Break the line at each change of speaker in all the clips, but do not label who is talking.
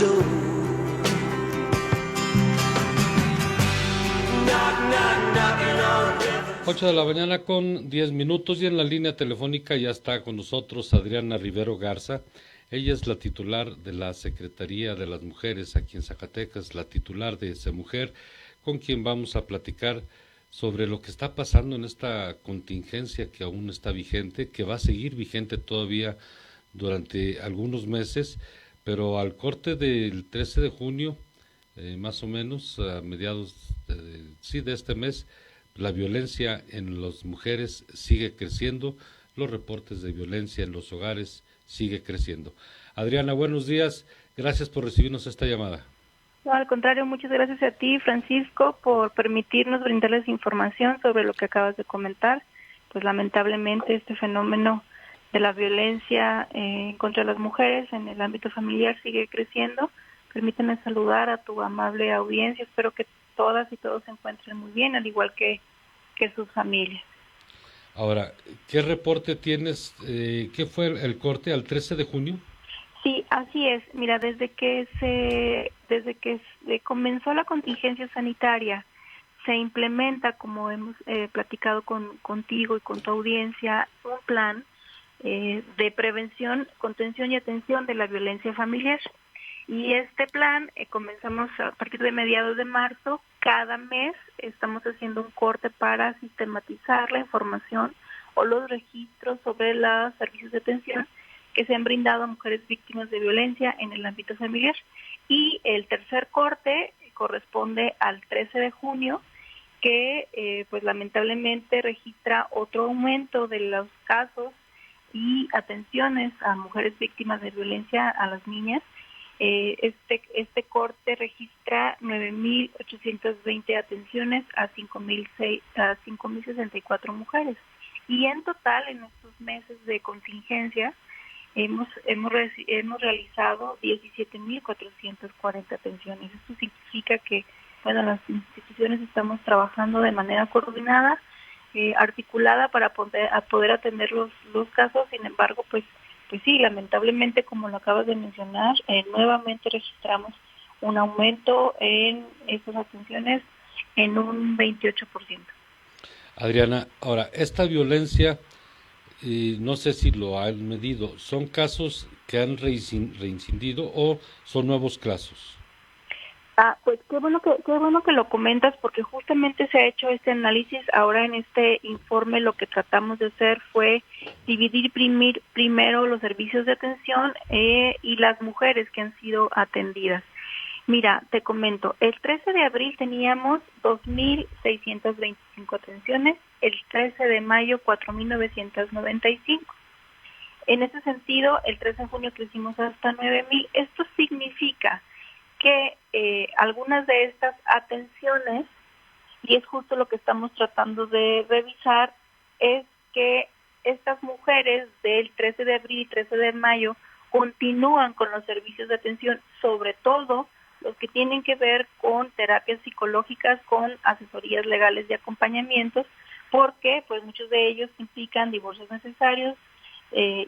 door. Knock, knock, knocking on heaven.
8 de la mañana con 10 minutos y en la línea telefónica ya está con nosotros Adriana Rivero Garza. Ella es la titular de la Secretaría de las Mujeres aquí en Zacatecas, la titular de SEMujer, con quien vamos a platicar sobre lo que está pasando en esta contingencia que aún está vigente, que va a seguir vigente todavía durante algunos meses, pero al corte del 13 de junio, más o menos a mediados de este mes, la violencia en las mujeres sigue creciendo, los reportes de violencia en los hogares sigue creciendo. Adriana, buenos días, gracias por recibirnos esta llamada.
No, al contrario, muchas gracias a ti, Francisco, por permitirnos brindarles información sobre lo que acabas de comentar. Pues lamentablemente este fenómeno de la violencia contra las mujeres en el ámbito familiar sigue creciendo. Permíteme saludar a tu amable audiencia, espero que todas y todos se encuentren muy bien, al igual que sus familias.
Ahora, ¿qué reporte tienes? ¿Qué fue el corte al 13 de junio?
Sí, así es. Mira, desde que comenzó la contingencia sanitaria, se implementa, como hemos platicado contigo y con tu audiencia, un plan de prevención, contención y atención de la violencia familiar. Y este plan comenzamos a partir de mediados de marzo. Cada mes estamos haciendo un corte para sistematizar la información o los registros sobre los servicios de atención que se han brindado a mujeres víctimas de violencia en el ámbito familiar. Y el tercer corte corresponde al 13 de junio, que pues lamentablemente registra otro aumento de los casos y atenciones a mujeres víctimas de violencia, a las niñas. Este corte registra 9.820 atenciones a 5.064 mujeres. Y en total, en estos meses de contingencia, hemos realizado 17.440 atenciones. Esto significa que, bueno, las instituciones estamos trabajando de manera coordinada, articulada para poder atender los casos. Sin embargo, pues sí, lamentablemente, como lo acabas de mencionar, nuevamente registramos un aumento en estas atenciones en un 28%.
Adriana, ahora, esta violencia, no sé si lo han medido, ¿son casos que han reincidido o son nuevos casos?
Pues qué bueno que lo comentas, porque justamente se ha hecho este análisis. Ahora en este informe lo que tratamos de hacer fue dividir primero los servicios de atención y las mujeres que han sido atendidas. Mira, te comento, el 13 de abril teníamos 2.625 atenciones, el 13 de mayo 4.995. En ese sentido, el 13 de junio crecimos hasta 9.000. Esto significa que algunas de estas atenciones, y es justo lo que estamos tratando de revisar, es que estas mujeres del 13 de abril y 13 de mayo continúan con los servicios de atención, sobre todo los que tienen que ver con terapias psicológicas, con asesorías legales de acompañamientos, porque pues muchos de ellos implican divorcios necesarios,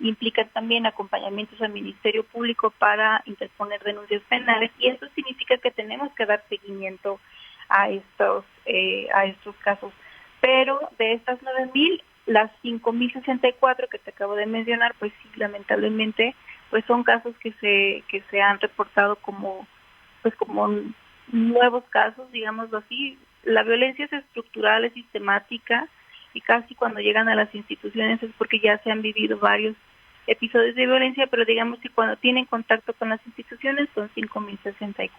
implican también acompañamientos al Ministerio Público para interponer denuncias penales, y eso significa que tenemos que dar seguimiento a estos casos. Pero de estas 9.000, las 5.064 que te acabo de mencionar, pues sí, lamentablemente, pues son casos que se han reportado como nuevos casos, digámoslo así. La violencia es estructural, es sistemática, y casi cuando llegan a las instituciones es porque ya se han vivido varios episodios de violencia, pero digamos que cuando tienen contacto con las instituciones son 5.064.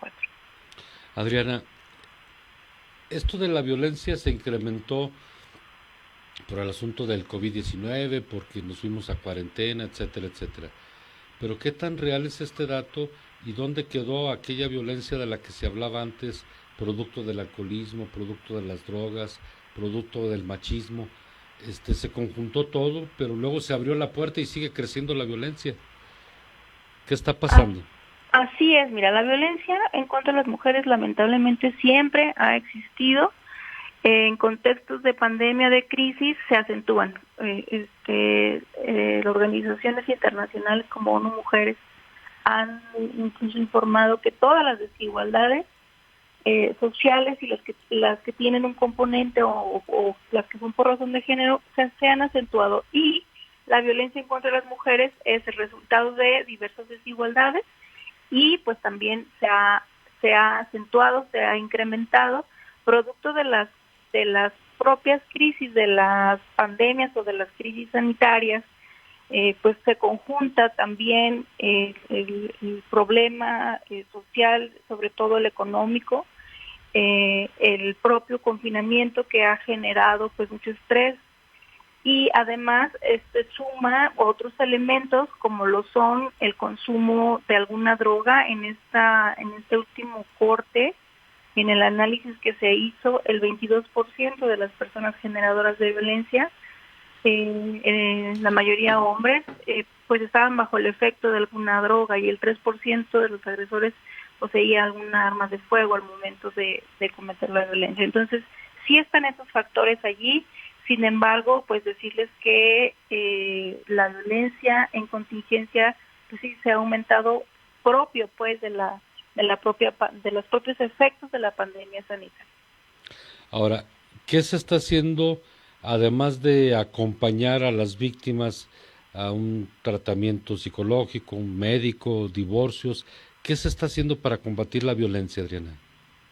Adriana, esto de la violencia se incrementó por el asunto del COVID-19, porque nos fuimos a cuarentena, etcétera, etcétera. Pero ¿qué tan real es este dato y dónde quedó aquella violencia de la que se hablaba antes, producto del alcoholismo, producto de las drogas, producto del machismo? Se conjuntó todo, pero luego se abrió la puerta y sigue creciendo la violencia. ¿Qué está pasando?
Así es, mira, la violencia en contra de las mujeres lamentablemente siempre ha existido. En contextos de pandemia, de crisis, se acentúan. Organizaciones internacionales como ONU Mujeres han incluso informado que todas las desigualdades sociales y las que tienen un componente o las que son por razón de género se han acentuado, y la violencia en contra de las mujeres es el resultado de diversas desigualdades y pues también se ha acentuado, se ha incrementado producto de las propias crisis, de las pandemias o de las crisis sanitarias. Pues se conjunta también el problema social, sobre todo el económico, el propio confinamiento que ha generado pues mucho estrés, y además suma otros elementos como lo son el consumo de alguna droga. En este último corte, en el análisis que se hizo, el 22% de las personas generadoras de violencia, la mayoría hombres, pues estaban bajo el efecto de alguna droga, y el 3% de los agresores poseía alguna arma de fuego al momento de cometer la violencia. Entonces, sí están esos factores allí. Sin embargo, pues decirles que la violencia en contingencia pues sí se ha aumentado propio pues de los propios efectos de la pandemia sanitaria.
Ahora, ¿qué se está haciendo además de acompañar a las víctimas a un tratamiento psicológico, un médico, divorcios? ¿Qué se está haciendo para combatir la violencia, Adriana?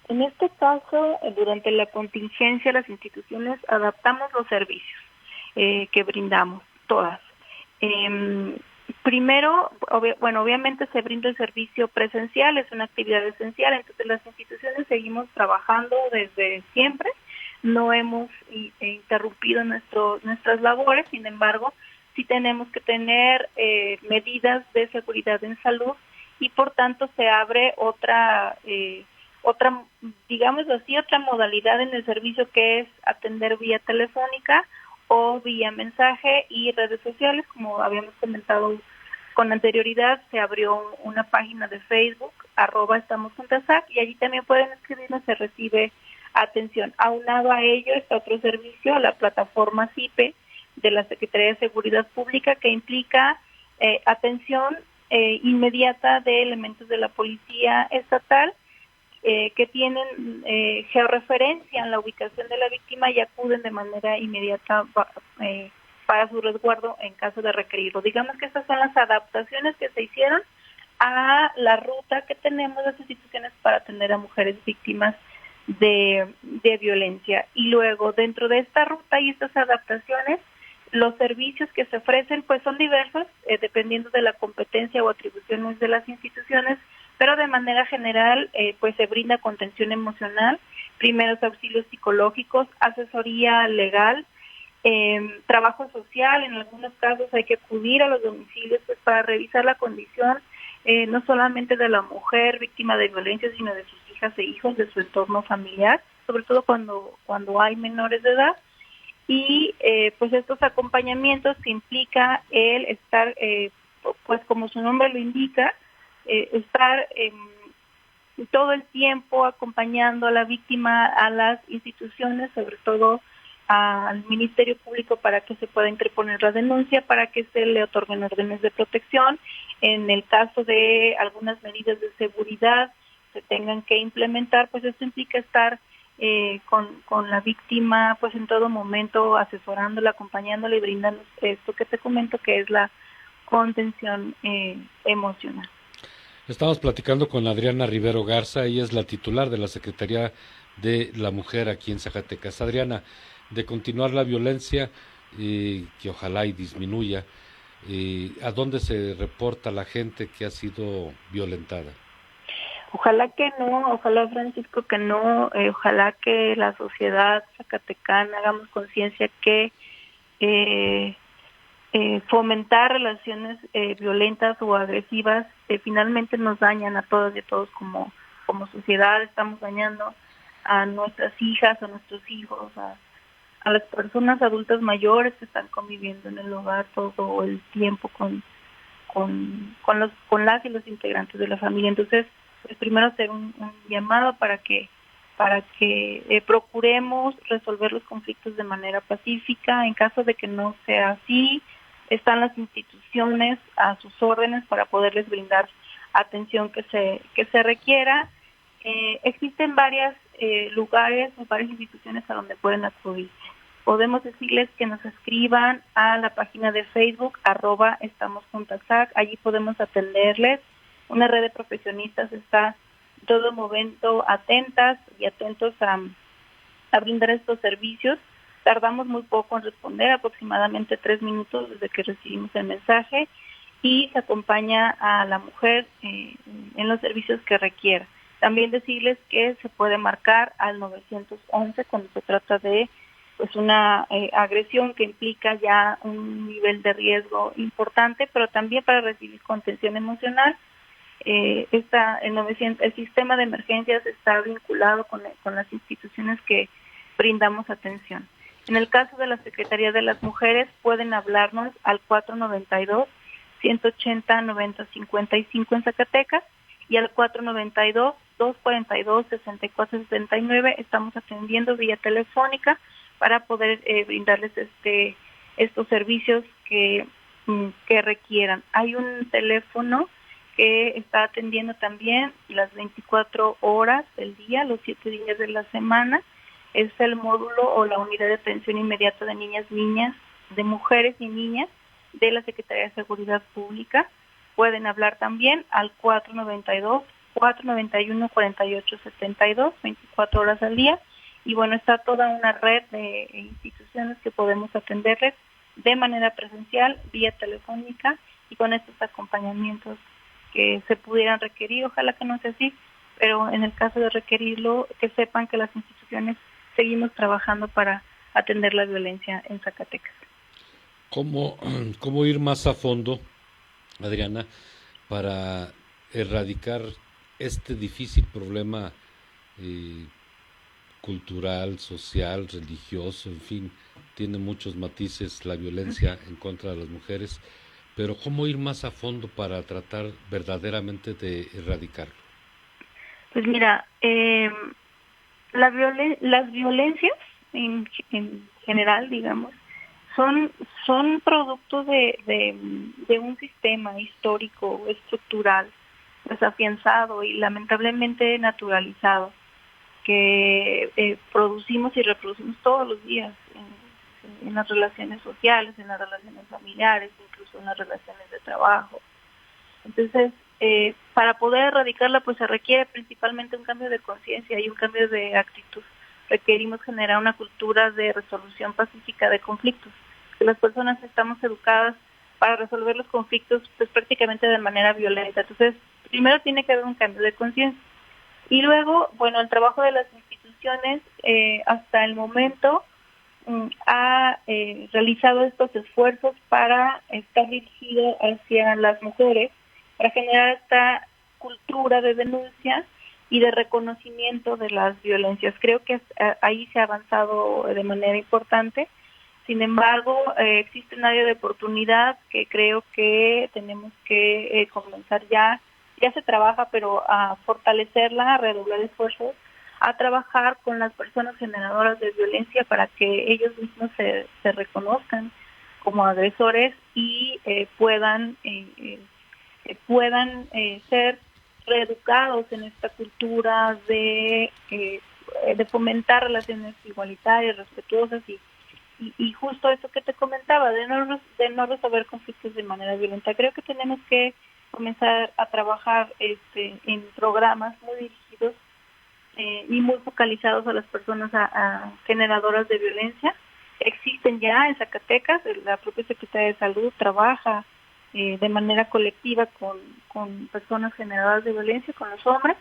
En este caso, durante la contingencia, las instituciones adaptamos los servicios que brindamos, todas. Primero, obviamente se brinda el servicio presencial, es una actividad esencial, entonces las instituciones seguimos trabajando desde siempre, no hemos interrumpido nuestras labores. Sin embargo, sí tenemos que tener medidas de seguridad en salud, y por tanto se abre otra, digamos así, otra modalidad en el servicio, que es atender vía telefónica o vía mensaje y redes sociales. Como habíamos comentado con anterioridad, se abrió una página de Facebook, @estamosjuntasac, y allí también pueden escribirnos, se recibe atención. Aunado a ello está otro servicio, la plataforma CIPE de la Secretaría de Seguridad Pública, que implica atención inmediata de elementos de la Policía Estatal que tienen georreferencia en la ubicación de la víctima y acuden de manera inmediata para su resguardo en caso de requerirlo. Digamos que estas son las adaptaciones que se hicieron a la ruta que tenemos las instituciones para atender a mujeres víctimas de violencia. Y luego, dentro de esta ruta y estas adaptaciones, los servicios que se ofrecen pues son diversos, dependiendo de la competencia o atribuciones de las instituciones, pero de manera general pues se brinda contención emocional, primeros auxilios psicológicos, asesoría legal, trabajo social. En algunos casos hay que acudir a los domicilios pues para revisar la condición no solamente de la mujer víctima de violencia, sino de sus hijas e hijos, de su entorno familiar, sobre todo cuando hay menores de edad. Y pues estos acompañamientos que implica el estar, pues como su nombre lo indica, estar todo el tiempo acompañando a la víctima a las instituciones, sobre todo al Ministerio Público, para que se pueda interponer la denuncia, para que se le otorguen órdenes de protección. En el caso de algunas medidas de seguridad se tengan que implementar, pues esto implica estar con la víctima pues en todo momento, asesorándola, acompañándola y brindando esto que te comento, que es la contención emocional.
Estamos platicando con Adriana Rivero Garza, ella es la titular de la Secretaría de la Mujer aquí en Zacatecas. Adriana, de continuar la violencia, que ojalá y disminuya, ¿a dónde se reporta la gente que ha sido violentada?
Ojalá que no, ojalá, Francisco, que no, ojalá que la sociedad zacatecana hagamos conciencia que fomentar relaciones violentas o agresivas finalmente nos dañan a todas y a todos como sociedad. Estamos dañando a nuestras hijas, a nuestros hijos, a las personas adultas mayores que están conviviendo en el hogar todo el tiempo con las y los integrantes de la familia. Entonces, pues primero hacer un llamado para que procuremos resolver los conflictos de manera pacífica. En caso de que no sea así, están las instituciones a sus órdenes para poderles brindar atención que se requiera. Existen varios lugares o varias instituciones a donde pueden acudir. Podemos decirles que nos escriban a la página de Facebook, @estamosjuntasac, allí podemos atenderles. Una red de profesionistas está todo momento atentas y atentos a brindar estos servicios. Tardamos muy poco en responder, aproximadamente 3 minutos desde que recibimos el mensaje, y se acompaña a la mujer en los servicios que requiera. También decirles que se puede marcar al 911 cuando se trata de pues una agresión que implica ya un nivel de riesgo importante, pero también para recibir contención emocional. El sistema de emergencias está vinculado con las instituciones que brindamos atención. En el caso de la Secretaría de las Mujeres, pueden hablarnos al 492-180-9055 en Zacatecas y al 492-242-6479. Estamos atendiendo vía telefónica para poder brindarles estos servicios que requieran. Hay un teléfono que está atendiendo también las 24 horas del día, los 7 días de la semana. Es el módulo o la unidad de atención inmediata de niñas, de mujeres y niñas de la Secretaría de Seguridad Pública. Pueden hablar también al 492-491-4872, 24 horas al día. Y bueno, está toda una red de instituciones que podemos atenderles de manera presencial, vía telefónica y con estos acompañamientos que se pudieran requerir. Ojalá que no sea así, pero en el caso de requerirlo, que sepan que las instituciones seguimos trabajando para atender la violencia en Zacatecas.
¿Cómo ir más a fondo, Adriana, para erradicar este difícil problema cultural, social, religioso, en fin, tiene muchos matices la violencia en contra de las mujeres, pero cómo ir más a fondo para tratar verdaderamente de erradicarlo?
Pues mira, las violencias en general, digamos, son producto de un sistema histórico, estructural, desafianzado y lamentablemente naturalizado, que producimos y reproducimos todos los días en las relaciones sociales, en las relaciones familiares, incluso en las relaciones de trabajo. Entonces, para poder erradicarla, pues se requiere principalmente un cambio de conciencia y un cambio de actitud. Requerimos generar una cultura de resolución pacífica de conflictos. Que las personas estamos educadas para resolver los conflictos pues prácticamente de manera violenta. Entonces, primero tiene que haber un cambio de conciencia. Y luego, bueno, el trabajo de las instituciones hasta el momento ha realizado estos esfuerzos para estar dirigido hacia las mujeres, para generar esta cultura de denuncia y de reconocimiento de las violencias. Creo que ahí se ha avanzado de manera importante. Sin embargo, existe un área de oportunidad que creo que tenemos que comenzar ya se trabaja, pero a fortalecerla, a redoblar esfuerzos, a trabajar con las personas generadoras de violencia para que ellos mismos se reconozcan como agresores y puedan ser reeducados en esta cultura de fomentar relaciones igualitarias, respetuosas y justo eso que te comentaba, de no resolver conflictos de manera violenta. Creo que tenemos que comenzar a trabajar en programas muy dirigidos y muy focalizados a las personas a generadoras de violencia. Existen ya en Zacatecas, la propia Secretaría de Salud trabaja de manera colectiva con personas generadoras de violencia, con los hombres.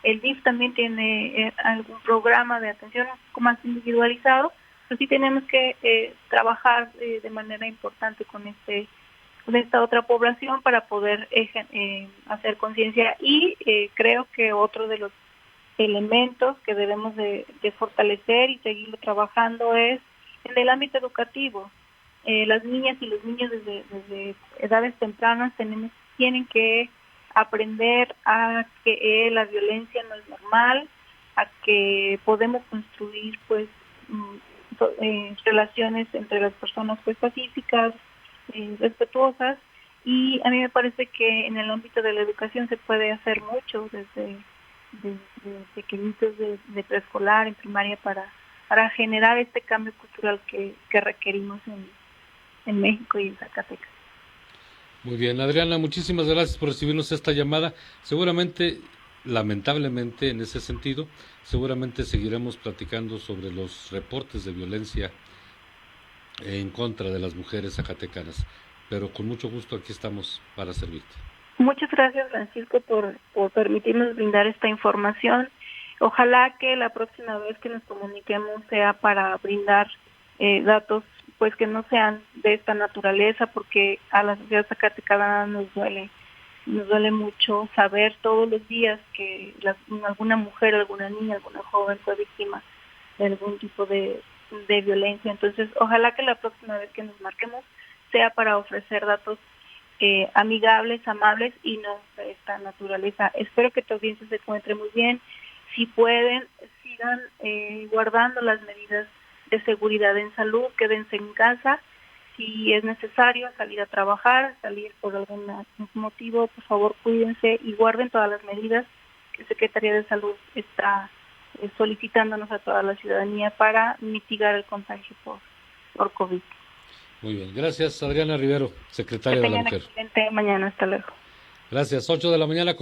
El DIF también tiene algún programa de atención un poco más individualizado, pero sí tenemos que trabajar de manera importante con esta otra población para poder hacer conciencia y creo que otro de los elementos que debemos de fortalecer y seguirlo trabajando es en el ámbito educativo. Las niñas y los niños desde edades tempranas tienen que aprender a que la violencia no es normal, a que podemos construir pues relaciones entre las personas pues pacíficas, respetuosas, Y a mí me parece que en el ámbito de la educación se puede hacer mucho desde pequeñitos de preescolar, en primaria, para generar este cambio cultural que requerimos en México y en Zacatecas.
Muy bien, Adriana, muchísimas gracias por recibirnos esta llamada. Seguramente, lamentablemente, en ese sentido, seguramente seguiremos platicando sobre los reportes de violencia en contra de las mujeres zacatecanas. Pero con mucho gusto aquí estamos para servirte.
Muchas gracias, Francisco, por permitirnos brindar esta información. Ojalá que la próxima vez que nos comuniquemos sea para brindar datos pues que no sean de esta naturaleza, porque a la sociedad zacatecana nos duele mucho saber todos los días que alguna mujer, alguna niña, alguna joven fue víctima de algún tipo de violencia. Entonces, ojalá que la próxima vez que nos marquemos sea para ofrecer datos amigables, amables y no de esta naturaleza. Espero que tu audiencia se encuentre muy bien. Si pueden, sigan guardando las medidas de seguridad en salud, quédense en casa. Si es necesario salir a trabajar, salir por algún motivo, por favor cuídense y guarden todas las medidas que Secretaría de Salud está solicitándonos a toda la ciudadanía para mitigar el contagio por COVID.
Muy bien, gracias Adriana Rivero, secretaria de la Mujer.
Excelente mañana, hasta luego.
Gracias, 8 de la mañana.